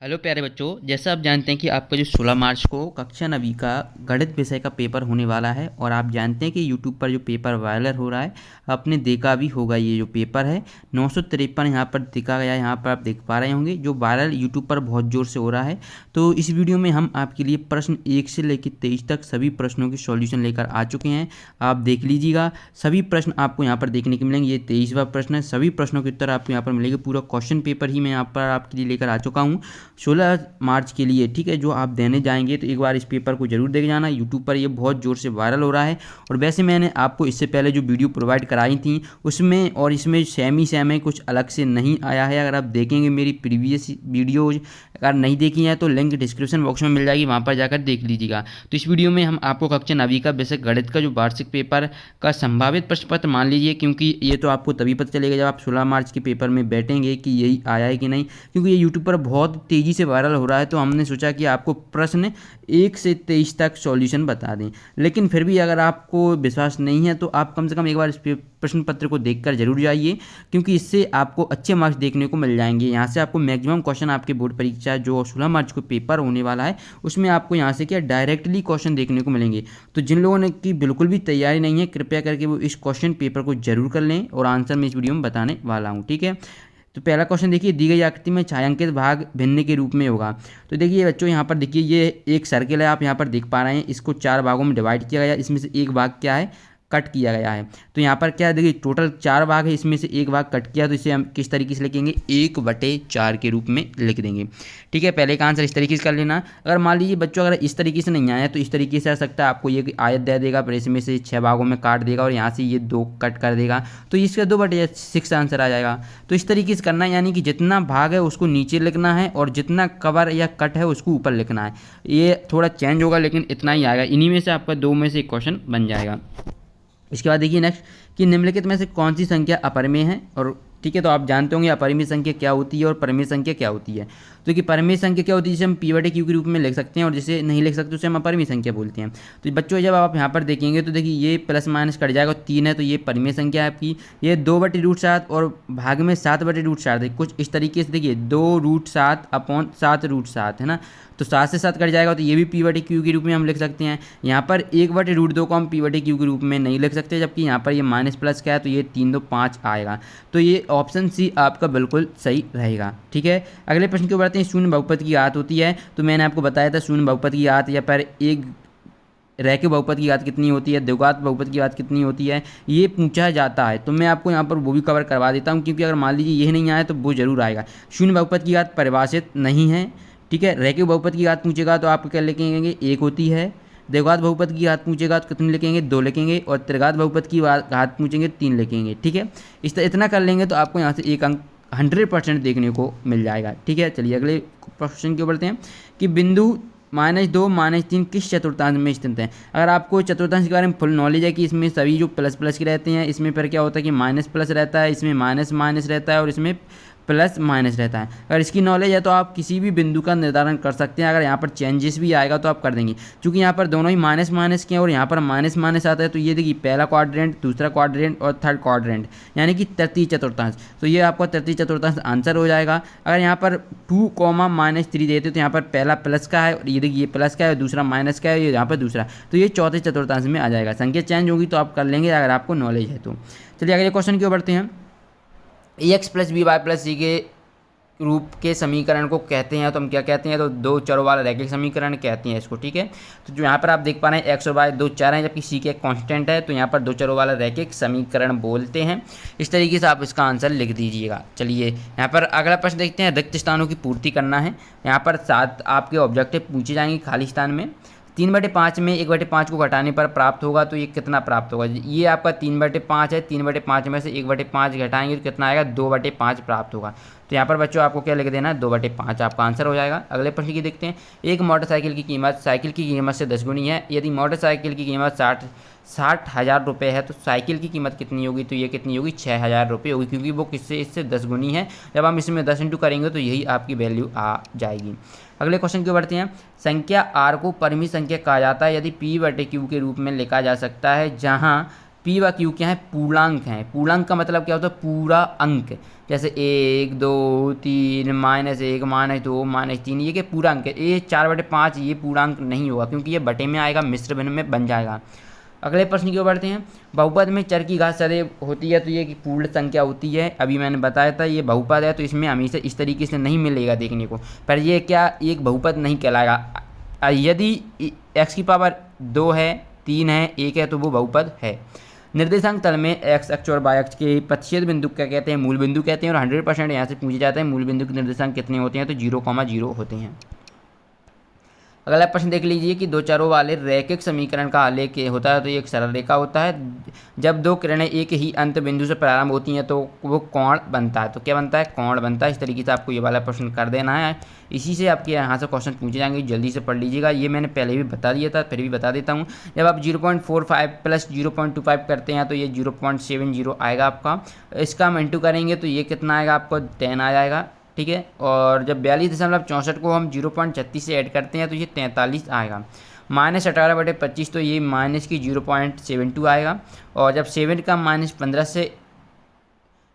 Hello प्यारे बच्चों, जैसा आप जानते हैं कि आपका जो 16 मार्च को कक्षा 9वीं का गणित विषय का पेपर होने वाला है। और आप जानते हैं कि यूट्यूब पर जो पेपर वायरल हो रहा है, आपने देखा भी होगा। ये जो पेपर है 953 यहाँ पर दिखा गया है, यहाँ पर आप देख पा रहे होंगे, जो वायरल यूट्यूब पर बहुत ज़ोर से हो रहा है। तो इस वीडियो में हम आपके लिए प्रश्न 1 से लेकर 23 तक सभी प्रश्नों की सॉल्यूशन लेकर आ चुके हैं। आप देख लीजिएगा, सभी प्रश्न आपको यहाँ पर देखने को मिलेंगे। ये 23वां प्रश्न है, सभी प्रश्नों के उत्तर आपको यहाँ पर मिलेंगे। पूरा क्वेश्चन पेपर ही मैं यहाँ पर आपके लिए लेकर आ चुका हूँ 16 मार्च के लिए, ठीक है। जो आप देने जाएंगे तो एक बार इस पेपर को जरूर देख जाना। यूट्यूब पर ये बहुत ज़ोर से वायरल हो रहा है। और वैसे मैंने आपको इससे पहले जो वीडियो प्रोवाइड कराई थी उसमें और इसमें सेम ही सेम है, कुछ अलग से नहीं आया है। अगर आप देखेंगे मेरी प्रीवियस वीडियोज, अगर नहीं देखी है तो लिंक डिस्क्रिप्शन बॉक्स में मिल जाएगी, वहाँ पर जाकर देख लीजिएगा। तो इस वीडियो में हम आपको कक्षा 9वीं का बेसिक गणित का जो वार्षिक पेपर का संभावित प्रश्न पत्र मान लीजिए, क्योंकि ये तो आपको तभी पता चलेगा जब आप 16 मार्च के पेपर में बैठेंगे कि यही आया है कि नहीं, क्योंकि ये यूट्यूब पर बहुत तेज़ी से वायरल हो रहा है। तो हमने सोचा कि आपको प्रश्न 1 से 23 तक सॉल्यूशन बता दें। लेकिन फिर भी अगर आपको विश्वास नहीं है तो आप कम से कम एक बार इस प्रश्न पत्र को देखकर जरूर जाइए, क्योंकि इससे आपको अच्छे मार्क्स देखने को मिल जाएंगे। यहाँ से आपको मैक्सिमम क्वेश्चन आपके बोर्ड परीक्षा जो 16 मार्च को पेपर होने वाला है उसमें आपको यहाँ से क्या डायरेक्टली क्वेश्चन देखने को मिलेंगे। तो जिन लोगों ने की बिल्कुल भी तैयारी नहीं है, कृपया करके वो इस क्वेश्चन पेपर को जरूर कर लें और आंसर मैं इस वीडियो में बताने वाला हूँ, ठीक है। तो पहला क्वेश्चन देखिए, दी गई आकृति में छायांकित भाग भिन्न के रूप में होगा। तो देखिए बच्चों, यहाँ पर देखिए ये एक सर्किल है, आप यहाँ पर देख पा रहे हैं। इसको 4 भागों में डिवाइड किया गया, इसमें से एक भाग क्या है, कट किया गया है। तो यहाँ पर क्या है, देखिए टोटल 4 भाग है, इसमें से एक भाग कट किया, तो इसे हम किस तरीके से लिखेंगे, 1/4 के रूप में लिख देंगे, ठीक है। पहले का आंसर इस तरीके से कर लेना। अगर मान लीजिए बच्चों अगर इस तरीके से नहीं आया तो इस तरीके से आ सकता है, आपको ये आयत दे देगा, फिर इसमें से 6 भागों में काट देगा और यहाँ से ये 2 कट कर देगा, तो इसका 2/6 आंसर आ जाएगा। तो इस तरीके से करना है, यानी कि जितना भाग है उसको नीचे लिखना है और जितना कवर या कट है उसको ऊपर लिखना है। ये थोड़ा चेंज होगा लेकिन इतना ही आएगा। इन्हीं में से आपका 2 में से एक क्वेश्चन बन जाएगा। इसके बाद देखिए नेक्स्ट, कि निम्नलिखित में से कौन सी संख्या अपरिमेय है। और ठीक है, तो आप जानते होंगे अपरिमेय संख्या क्या होती है और परिमेय संख्या क्या होती है। तो कि परिमेय संख्या क्या होती है, जिसे हम p/q के रूप में लिख सकते हैं, और जिसे नहीं लिख सकते उसे हम अपरिमेय संख्या बोलते हैं। तो बच्चों जब आप यहाँ पर देखेंगे तो देखिए ये प्लस माइनस कट जाएगा, 3 है तो ये परिमेय संख्या है आपकी। ये 2/√7 और भाग में 7/√7 है, कुछ इस तरीके से देखिए 2√7/7√7 है ना। तो 7 से 7 कट जाएगा, तो ये भी p/q के रूप में हम लिख सकते हैं। यहाँ पर 1/√2 को हम p/q के रूप में नहीं लिख सकते, जबकि यहाँ पर ये माइनस प्लस का है तो ये 3 2 5 आएगा। तो ये ऑप्शन सी आपका बिल्कुल सही रहेगा, ठीक है। अगले प्रश्न को बढ़ते हैं। शून्य बहुपद की घात होती है, तो मैंने आपको बताया था शून्य बहुपद की घात या फिर एक रैखिक बहुपद की घात कितनी होती है, द्विघात बहुपद की घात कितनी होती है, ये पूछा जाता है। तो मैं आपको यहाँ पर वो भी कवर करवा देता हूँ, क्योंकि अगर मान लीजिए ये नहीं आया तो वो जरूर आएगा। शून्य बहुपद की घात परिभाषित नहीं है, ठीक है। रैखिक बहुपद की घात पूछेगा तो आप क्या लिखेंगे, 1 होती है। द्विघात बहुपद की घात पूछेगा तो कितनी लिखेंगे, 2 लिखेंगे। और त्रिघात बहुपद की घात पूछेंगे 3 लिखेंगे, ठीक है। इतना कर लेंगे तो आपको यहाँ से एक अंक 100% देखने को मिल जाएगा, ठीक है। चलिए अगले क्वेश्चन की ओर बढ़ते हैं, कि बिंदु -2 -3 किस चतुर्थांश में स्थित है। अगर आपको चतुर्थांश के बारे में फुल नॉलेज है कि इसमें सभी जो प्लस प्लस के रहते हैं, इसमें फिर क्या होता है कि माइनस प्लस रहता है, इसमें माइनस माइनस रहता है और इसमें प्लस माइनस रहता है। अगर इसकी नॉलेज है तो आप किसी भी बिंदु का निर्धारण कर सकते हैं। अगर यहाँ पर चेंजेस भी आएगा तो आप कर देंगे, क्योंकि यहाँ पर दोनों ही माइनस माइनस के हैं और यहाँ पर माइनस माइनस आता है। तो ये देखिए पहला क्वाड्रेंट, दूसरा क्वाड्रेंट और थर्ड क्वाड्रेंट, यानी कि तृतीय चतुर्थांश। तो ये आपका तृतीय चतुर्थांश आंसर हो जाएगा। अगर यहाँ पर 2, -3 देते तो यहाँ पर पहला प्लस का है और ये देखिए ये प्लस का है, दूसरा माइनस का है, ये यहाँ पर दूसरा, तो ये चौथे चतुर्थांश में आ जाएगा। संख्या चेंज होगी तो आप कर लेंगे अगर आपको नॉलेज है तो। चलिए अगले क्वेश्चन की ओर बढ़ते हैं। ax + by + c के रूप के समीकरण को कहते हैं, तो हम क्या कहते हैं, तो 2 चरों वाला रैखिक समीकरण कहते हैं इसको, ठीक है। तो जो यहाँ पर आप देख पा रहे हैं एक्स और वाई 2 चर हैं, जबकि सी के एक कांस्टेंट है, तो यहाँ पर 2 चरों वाला रैखिक समीकरण बोलते हैं। इस तरीके से आप इसका आंसर लिख दीजिएगा। चलिए यहाँ पर अगला प्रश्न देखते हैं। रिक्त स्थानों की पूर्ति करना है। यहाँ पर 7 आपके ऑब्जेक्टिव पूछे जाएंगे खाली स्थान में। 3/5 में 1/5 को घटाने पर प्राप्त होगा, तो ये कितना प्राप्त होगा। ये आपका 3/5 है, 3/5 में से 1/5 घटाएंगे तो कितना आएगा, 2/5 प्राप्त होगा। तो यहाँ पर बच्चों आपको क्या लिख देना है, 2/5 आपका आंसर हो जाएगा। अगले प्रश्न की देखते हैं। एक मोटरसाइकिल की कीमत साइकिल की कीमत से 10 गुनी है। यदि मोटरसाइकिल की कीमत 60,000 रुपये है तो साइकिल की कीमत कितनी होगी, तो ये कितनी होगी, 6,000 रुपये होगी, क्योंकि वो किससे इससे 10 गुनी है। जब हम इसमें 10 इंटू करेंगे तो यही आपकी वैल्यू आ जाएगी। अगले क्वेश्चन की बढ़ते हैं। संख्या r को परिमित संख्या कहा जाता है यदि p/q के रूप में लिखा जा सकता है, जहाँ पी व क्यू क्या है, पूर्णांक हैं। पूर्णांक का मतलब क्या होता है, पूरा अंक। जैसे 1 2 3 -1 -2 -3, ये क्या पूर्णांक है। ये 4/5 ये पूर्णांक नहीं होगा क्योंकि ये बटे में आएगा, मिश्र भिन्न में बन जाएगा। अगले प्रश्न की ओर बढ़ते हैं। बहुपद में चर की घात सदैव होती है तो ये पूर्ण संख्या होती है। अभी मैंने बताया था ये बहुपद है तो इसमें हमेशा इस तरीके से नहीं मिलेगा देखने को, पर ये क्या एक बहुपद नहीं कहलाएगा। यदि x की पावर 2 है, 3 है, 1 है तो वो बहुपद है। निर्देशांक तल में x अक्ष और y अक्ष के प्रतिच्छेद बिंदु क्या कहते हैं, मूल बिंदु कहते हैं। और 100% यहाँ से पूछे जाते हैं मूल बिंदु के निर्देशांक कितने होते हैं, तो 0,0 होते हैं। अगला प्रश्न देख लीजिए कि दो चरों वाले रैखिक समीकरण का हल एक होता है तो ये एक सरल रेखा होता है। जब दो किरणें एक ही अंत बिंदु से प्रारंभ होती हैं तो वो कोण बनता है। तो क्या बनता है, कोण बनता है। इस तरीके से आपको ये वाला प्रश्न कर देना है। इसी से आपके यहाँ से क्वेश्चन पूछे जाएंगे, जल्दी से पढ़ लीजिएगा। ये मैंने पहले भी बता दिया था, फिर भी बता देता हूँ। जब आप 0.45 प्लस 0.25 करते हैं तो ये 0.70 आएगा आपका। इसका हम इंटू करेंगे तो ये कितना आएगा आपको, 10 आ जाएगा, ठीक है। और जब 42.64 को हम 0.36 से ऐड करते हैं तो ये 43 आएगा। -18/25 तो ये माइनस की 0.72 आएगा। और जब 7 का -15 से,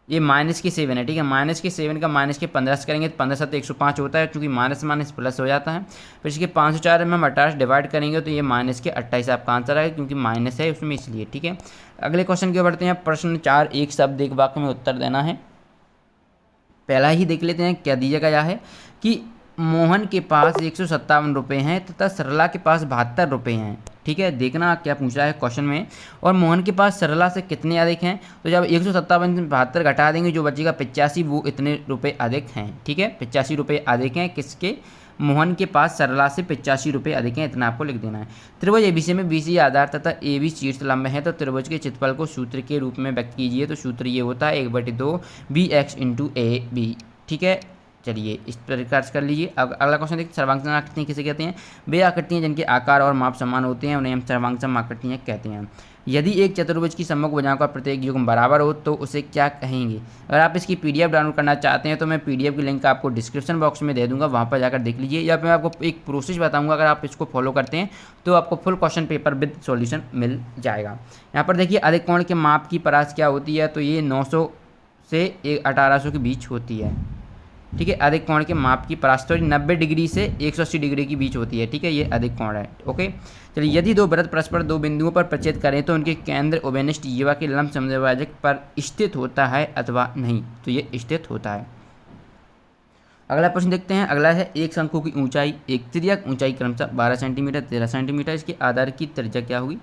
ये माइनस की 7 है, ठीक है। माइनस के 7 का माइनस के 15 से करेंगे तो 15 7 105 होता है, क्योंकि माइनस माइनस प्लस हो जाता है। फिर इसके 504 में हम 18 डिवाइड करेंगे तो ये माइनस के 28 आपका आंसर आएगा, क्योंकि माइनस है उसमें इसलिए, ठीक है। अगले क्वेश्चन की ओर बढ़ते हैं। प्रश्न 4, एक शब्द एक वाक्य में उत्तर देना है। पहला ही देख लेते हैं क्या दिया गया है कि मोहन के पास 157 रुपये हैं तथा सरला के पास 72 रुपये हैं, ठीक है। देखना क्या पूछ रहा है क्वेश्चन में। और मोहन के पास सरला से कितने अधिक हैं, तो जब 157 से 72 घटा देंगे जो बचेगा 85, वो इतने रुपये अधिक हैं, ठीक है। 85 रुपये अधिक हैं किसके, मोहन के पास सरला से 85 रुपये अधिक हैं, इतना आपको लिख देना है। त्रिभुज एबीसी में बीसी आधार तथा ए बी शीर्ष लंब है तो त्रिभुज के क्षेत्रफल को सूत्र के रूप में व्यक्त कीजिए। तो सूत्र ये होता है 1/2 bx × AB, ठीक है। चलिए इस प्रकार से कर लीजिए। अगला क्वेश्चन देखिए, सर्वांगसम आकृतियाँ किसे कहते हैं। वे आकृतियाँ जिनके आकार और माप समान होते हैं उन्हें हम सर्वांगसम आकृतियाँ कहते हैं। यदि एक चतुर्भुज की सम्मुख भुजाओं का प्रत्येक युग्म बराबर हो तो उसे क्या कहेंगे। अगर आप इसकी PDF डाउनलोड करना चाहते हैं तो मैं PDF की लिंक आपको डिस्क्रिप्शन बॉक्स में दे दूंगा, वहाँ पर जाकर देख लीजिए। या फिर मैं आपको एक प्रोसेस बताऊंगा, अगर आप इसको फॉलो करते हैं तो आपको full question paper with solution मिल जाएगा। यहाँ पर देखिए अधिक कोण के माप की परास क्या होती है, तो ये 900 से 1800 के बीच होती है, ठीक है। अधिक कोण के माप की परास तो 90 डिग्री से 180 डिग्री के बीच होती है, ठीक है। ये अधिक कोण है, ओके। चलिए, यदि दो वृत्त परस्पर दो बिंदुओं पर प्रच्छेद करें तो उनके केंद्र उभयनिष्ठ जीवा के लंब समद्विभाजक पर स्थित होता है अथवा नहीं, तो ये स्थित होता है। अगला प्रश्न देखते हैं। अगला है एक शंकु की ऊंचाई, एक तिर्यक ऊंचाई क्रमशः 12 सेंटीमीटर 13 सेंटीमीटर, इसके आधार की त्रिज्या क्या होगी,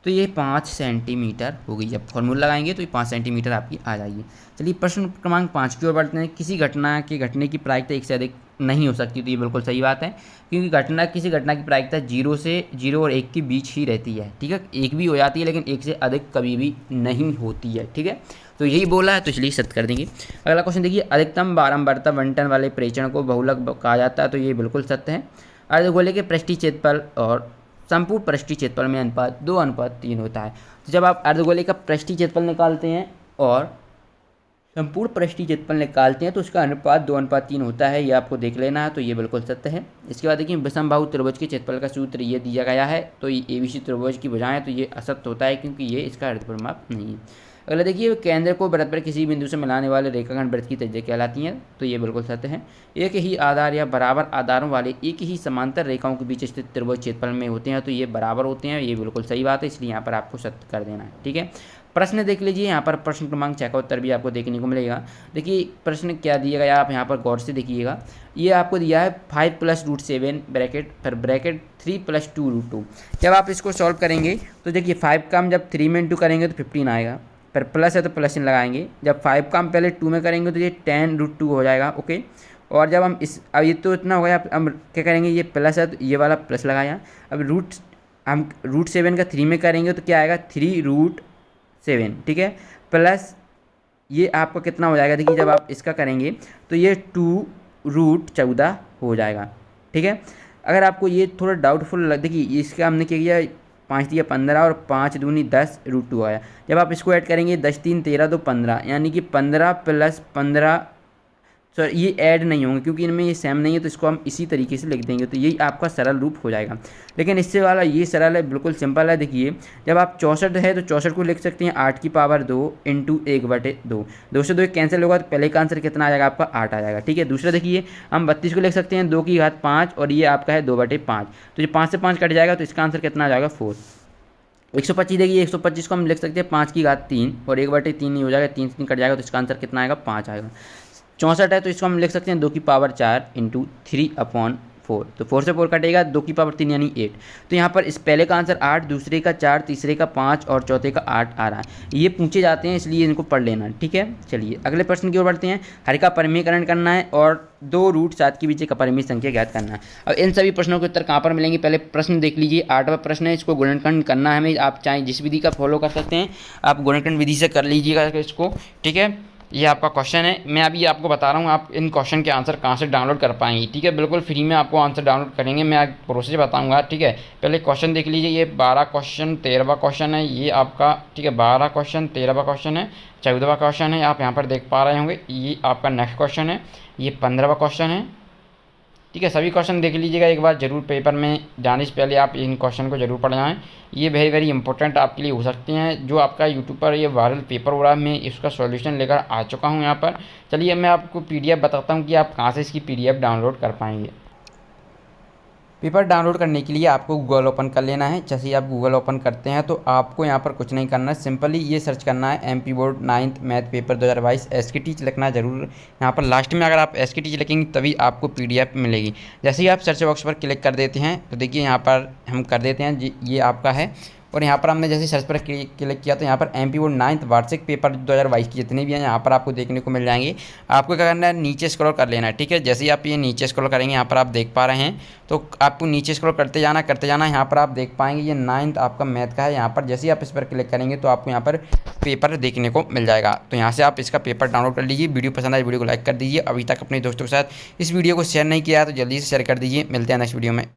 तो ये 5 सेंटीमीटर होगी। जब फॉर्मूला लगाएंगे तो ये 5 सेंटीमीटर आपकी आ जाएगी। चलिए प्रश्न क्रमांक 5 की ओर बढ़ते हैं। किसी घटना के घटने की प्रायिकता एक से अधिक नहीं हो सकती, तो ये बिल्कुल सही बात है, क्योंकि किसी घटना की प्रायिकता 0 और 1 के बीच ही रहती है, ठीक है। 1 भी हो जाती है लेकिन 1 से अधिक कभी भी नहीं होती है, ठीक है। तो यही बोला है तो इसलिए सत्य कर देंगे। अगला क्वेश्चन देखिए, अधिकतम बारंबारता बंटन वाले प्रेक्षण को बहुलक कहा जाता है, तो ये बिल्कुल सत्य है। अर्धगोले के पृष्ठीय क्षेत्रफल और संपूर्ण पृष्ठीय क्षेत्रफल में अनुपात 2:3 होता है। तो जब आप अर्धगोले का पृष्ठीय क्षेत्रफल निकालते हैं और संपूर्ण पृष्ठीय क्षेत्रफल निकालते हैं तो उसका अनुपात 2:3 होता है, ये आपको देख लेना है, तो ये बिल्कुल सत्य है। इसके बाद देखिए, विषमबाहु त्रिभुज के क्षेत्रफल का सूत्र ये दिया गया है, तो ये ABC त्रिभुज की भुजाएं, तो ये असत्य होता है क्योंकि ये इसका अर्धपरिमाप नहीं है। अगला देखिए, केंद्र को वृत्त पर किसी बिंदु से मिलाने वाले रेखाखंड वृत्त की त्रिज्या कहलाती है, तो ये बिल्कुल सत्य है। एक ही आधार या बराबर आधारों वाले एक ही समांतर रेखाओं के बीच स्थित त्रिभुज क्षेत्रफल में होते हैं, तो ये बराबर होते हैं, ये बिल्कुल सही बात है, इसलिए यहाँ पर आपको सत्य कर देना है, ठीक है। प्रश्न देख लीजिए, यहाँ पर प्रश्न क्रमांक 6 का उत्तर भी आपको देखने को मिलेगा। देखिए प्रश्न क्या दिया गया, आप यहाँ पर गौर से देखिएगा। ये आपको दिया है 5 + √7 ब्रैकेट फिर ब्रैकेट 3 + 2 √2। जब आप इसको सॉल्व करेंगे तो देखिए 5 का हम जब 3 में इंटू करेंगे तो 15 आएगा, फिर प्लस है तो प्लस चिन्ह लगाएंगे। जब 5 का हम पहले 2 में करेंगे तो ये 10 √2 हो जाएगा, ओके। और जब हम इस, अब ये तो इतना हो गया, अब क्या करेंगे, ये प्लस है तो ये वाला प्लस लगाया। अब हम √7 का 3 में करेंगे तो क्या आएगा, 3 √7, ठीक है। प्लस ये आपका कितना हो जाएगा, देखिए जब आप इसका करेंगे तो ये 2 √14 हो जाएगा, ठीक है। अगर आपको ये थोड़ा डाउटफुल देखिए, इसका हमने क्या किया, 5 दिया 15 और 5 दूनी 10 √2 आया। जब आप इसको ऐड करेंगे 10 3 13 तो 15, यानी कि 15 + 15 सर ये ऐड नहीं होंगे क्योंकि इनमें ये सेम नहीं है, तो इसको हम इसी तरीके से लिख देंगे, तो यही आपका सरल रूप हो जाएगा। लेकिन इससे वाला ये सरल है, बिल्कुल सिंपल है। देखिए जब आप 64 है तो 64 को लिख सकते हैं 8 की पावर 2 इंटू 1/2। 2 से 2 कैंसिल होगा तो पहले का आंसर कितना आ जाएगा आपका 8 आ जाएगा, ठीक है। दूसरा देखिए हम 32 को लिख सकते हैं 2 की घात 5 और ये आपका है 2/5, तो ये 5 से 5 कट जाएगा तो इसका आंसर कितना आ जाएगा 4। 125 देखिए 125 को हम लिख सकते हैं 5 की घात 3 और 1/3 नहीं हो जाएगा, 3 से 3 कट जाएगा तो इसका आंसर कितना आएगा 5 आएगा। 64 है तो इसको हम लिख सकते हैं 2 की पावर 4 इंटू 3/4, तो 4 से 4 कटेगा 2 की पावर 3 यानी 8। तो यहाँ पर इस पहले का आंसर 8, दूसरे का 4, तीसरे का 5 और चौथे का 8 आ रहा है। ये पूछे जाते हैं इसलिए इनको पढ़ लेना, ठीक है। चलिए अगले प्रश्न की ओर बढ़ते हैं। हर का परिमीकरण करना है और 2√7 के बीच एक अपरिमेय संख्या ज्ञात करना है। अब इन सभी प्रश्नों के उत्तर कहाँ पर मिलेंगे, पहले प्रश्न देख लीजिए। 8वां प्रश्न है, इसको गुणनखंड करना है हमें। आप चाहे जिस विधि का फॉलो कर सकते हैं, आप गुणनखंड विधि से कर लीजिएगा इसको, ठीक है। ये आपका क्वेश्चन है, मैं अभी आपको बता रहा हूँ आप इन क्वेश्चन के आंसर कहाँ से डाउनलोड कर पाएंगे, ठीक है। बिल्कुल फ्री में आपको आंसर डाउनलोड करेंगे, मैं प्रोसेस बताऊँगा, ठीक है। पहले क्वेश्चन देख लीजिए, ये 12 क्वेश्चन 13वां क्वेश्चन है ये आपका, ठीक है। 12 क्वेश्चन 13वां क्वेश्चन है, 14वां क्वेश्चन है, आप यहाँ पर देख पा रहे होंगे। ये आपका नेक्स्ट क्वेश्चन है, ये 15वां क्वेश्चन है, ठीक है। सभी क्वेश्चन देख लीजिएगा एक बार जरूर, पेपर में जाने से पहले आप इन क्वेश्चन को जरूर पढ़ जाएं। ये वेरी वेरी इंपॉर्टेंट आपके लिए हो सकते हैं। जो आपका यूट्यूब पर ये वायरल पेपर हो रहा है, मैं इसका सॉल्यूशन लेकर आ चुका हूँ यहाँ पर। चलिए मैं आपको PDF बताता हूँ कि आप कहाँ से इसकी PDF डाउनलोड कर पाएंगे। पेपर डाउनलोड करने के लिए आपको गूगल ओपन कर लेना है। जैसे ही आप गूगल ओपन करते हैं तो आपको यहाँ पर कुछ नहीं करना है, सिंपली ये सर्च करना है MP board 9th math paper 2022 SK लिखना है ज़रूर। यहाँ पर लास्ट में अगर आप SK लिखेंगे तभी आपको PDF मिलेगी। जैसे ही आप सर्च बॉक्स पर क्लिक कर देते हैं तो देखिए यहाँ पर हम कर देते हैं ये आपका है, और यहाँ पर हमने जैसे सर्च पर क्लिक किया तो यहाँ पर MP बोर्ड 9th वार्षिक पेपर 2022 के जितने भी हैं यहाँ पर आपको देखने को मिल जाएंगे। आपको क्या करना है, नीचे स्क्रॉल कर लेना है, ठीक है। जैसे ही आप ये नीचे स्क्रॉल करेंगे, यहाँ पर आप देख पा रहे हैं, तो आपको नीचे स्क्रॉल करते जाना। यहाँ पर आप देख पाएंगे ये 9th आपका मैथ का है। यहाँ पर जैसे ही आप इस पर क्लिक करेंगे तो आपको यहाँ पर पेपर देखने को मिल जाएगा। तो यहाँ से आप इसका पेपर डाउनलोड कर लीजिए। वीडियो पसंद आए वीडियो को लाइक कर दीजिए। अभी तक अपने दोस्तों के साथ इस वीडियो को शेयर नहीं किया है तो जल्दी से शेयर कर दीजिए। मिलते हैं नेक्स्ट वीडियो में।